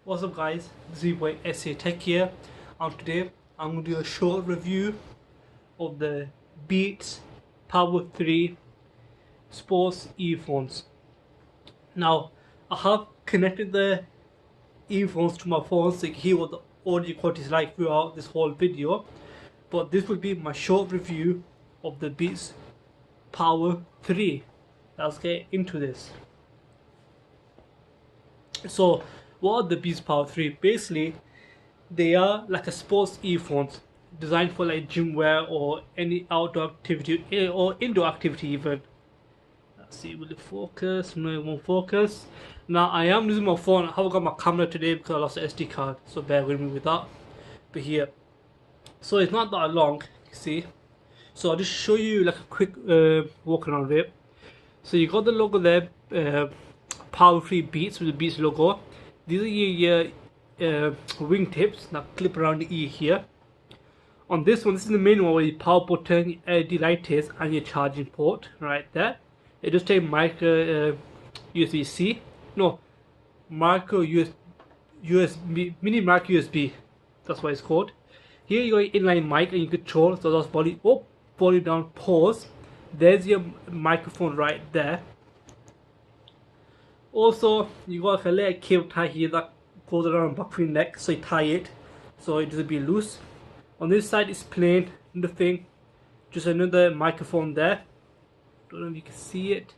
What's up guys, this is your boy SA Tech here, and today I'm going to do a short review of the Beats Power 3 Sports earphones. Now I have connected the earphones to my phone so you can hear what the audio quality is like throughout this whole video, but this will be my short review of the Beats Power 3. Let's get into this. So what are the Beats Power 3? Basically, they are like a sports earphones designed for like gym wear or any outdoor activity or indoor activity even. Let's see, will it focus? No, it won't focus. Now I am using my phone. I haven't got my camera today because I lost the SD card, so bear with me with that. But here, so it's not that long, you see. So I'll just show you like a quick walk around it. So you got the logo there, Power 3 Beats with the Beats logo. These are your wing tips that clip around the ear here. On this one, this is the main one where your power button, LED light is, and your charging port right there. It just takes micro USB-C, no, micro USB, mini micro USB. That's what it's called. Here you got your inline mic and you control. So that's volume up, volume down, pause. There's your microphone right there. Also, you got a little cable tie here that goes around the back of your neck, so you tie it so it doesn't be loose. On this side it's plain, nothing, just another microphone there. Don't know if you can see it,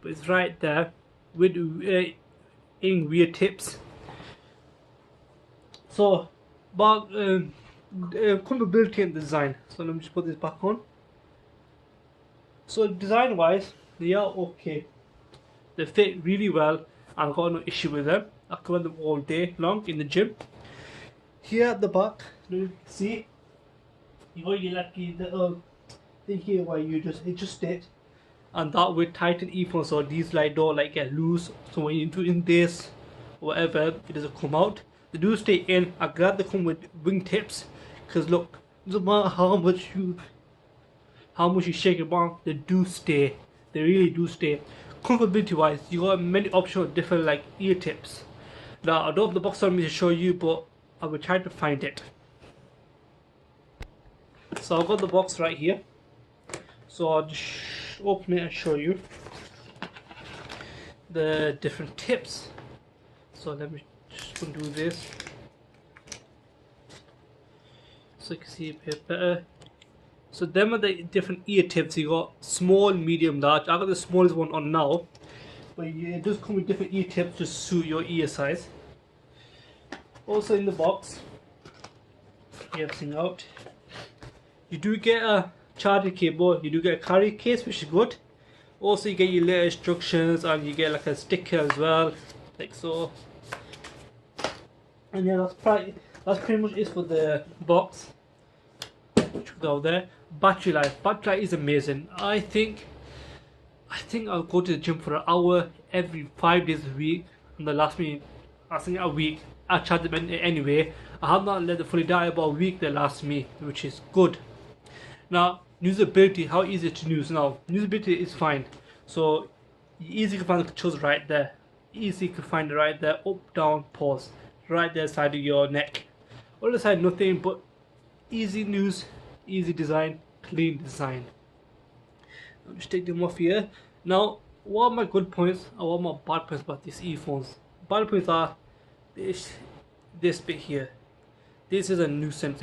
but it's right there with in weird tips. So, about comfortability and design. So let me just put this back on. So design wise, they are okay. They fit really well. I've got no issue with them. I can wear them all day long in the gym. Here at the back, you can see you got your lucky little thing here where you just adjust it, and that will tighten earphones so these like don't like get loose. So when you're doing this, whatever, it doesn't come out. They do stay in. I'm glad they come with wingtips, because look, doesn't matter how much you shake your arm, they do stay. They really do stay. Comfortability wise, you got many options of different like ear tips. Now I don't have the box on me to show you, but I will try to find it. So I've got the box right here. So I'll just open it and show you the different tips. So let me just undo this so you can see a bit better. So them are the different ear tips. You got small, medium, large. I got the smallest one on now, but it does come with different ear tips to suit your ear size. Also in the box, get everything out. You do get a charging cable. You do get a carry case, which is good. Also you get your little instructions, and you get like a sticker as well, like so. And yeah, that's pretty much it for the box. Which will go there. Battery life. Battery life is amazing. I think I'll go to the gym for an hour every 5 days a week, and the last me, I think a week. I charge them anyway. I have not let it fully die, about a week they last me, which is good. Now usability, how easy to use. Now usability is fine. So you easily can find the controls right there. Easy can find it right there. Up, down, pause. Right there side of your neck. Other side nothing, but easy use, easy design, clean design. I'll just take them off here. Now, what are my good points and what are my bad points about these earphones? Bad points are this bit here. This is a nuisance.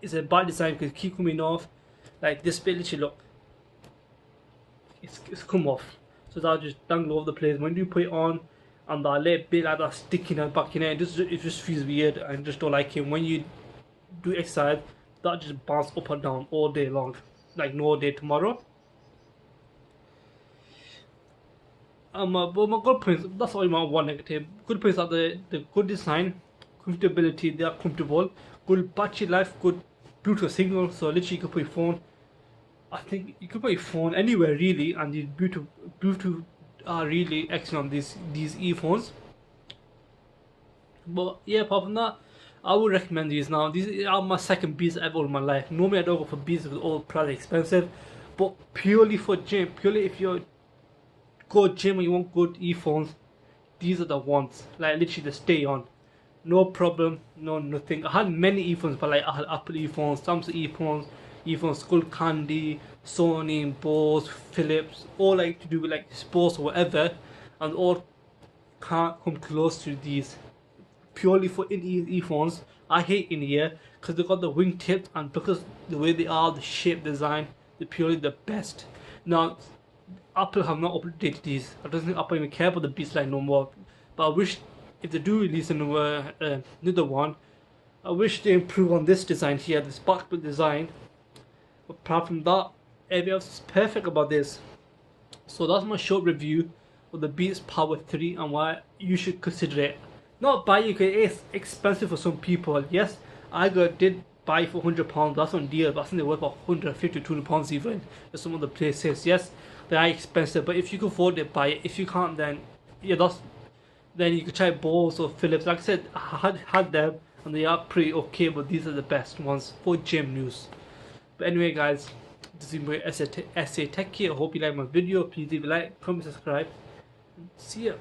It's a bad design because it keep coming off. Like this bit, literally look, it's come off. So that'll just dangle over the place. When you put it on, and that little bit like that sticking out back in it just feels weird, and just don't like it. When you do exercise, that just bounce up and down all day long, like no day tomorrow. But my good points, that's only my one negative. Good points are the good design, comfortability, they are comfortable, good battery life, good Bluetooth signal, so literally you can put your phone, I think you can put your phone anywhere really, and the Bluetooth are really excellent on these earphones. But yeah, apart from that, I would recommend these now. These are my second Beats ever in my life. Normally I don't go for Beats because all pretty expensive, but purely for gym, purely if you go gym and you want good earphones, these are the ones. Like literally they stay on. No problem, no nothing. I had many earphones, but like I had Apple earphones, Samsung earphones, Skull Candy, Sony, Bose, Philips, all like to do with like sports or whatever, and all can't come close to these. Purely for in-ear earphones, I hate in-ear because they got the wingtips, and because the way they are, the shape, design, they're purely the best. Now, Apple have not updated these. I don't think Apple even care about the Beats line no more. But I wish if they do release another one, I wish they improve on this design here, the sparkle design. But apart from that, everything else is perfect about this. So that's my short review of the Beats Power 3 and why you should consider it. Not buy it because it's expensive for some people. Yes, did buy it for £100. That's on deal, but I think they're worth about £150 to £200 even in some other places. Yes, they are expensive, but if you can afford it, buy it. If you can't, then yeah, then you could try Bose or Philips. Like I said, I had them and they are pretty okay, but these are the best ones for gym use. But anyway, guys, this is my essay tech here. I hope you like my video. Please leave a like, comment, subscribe, and see ya.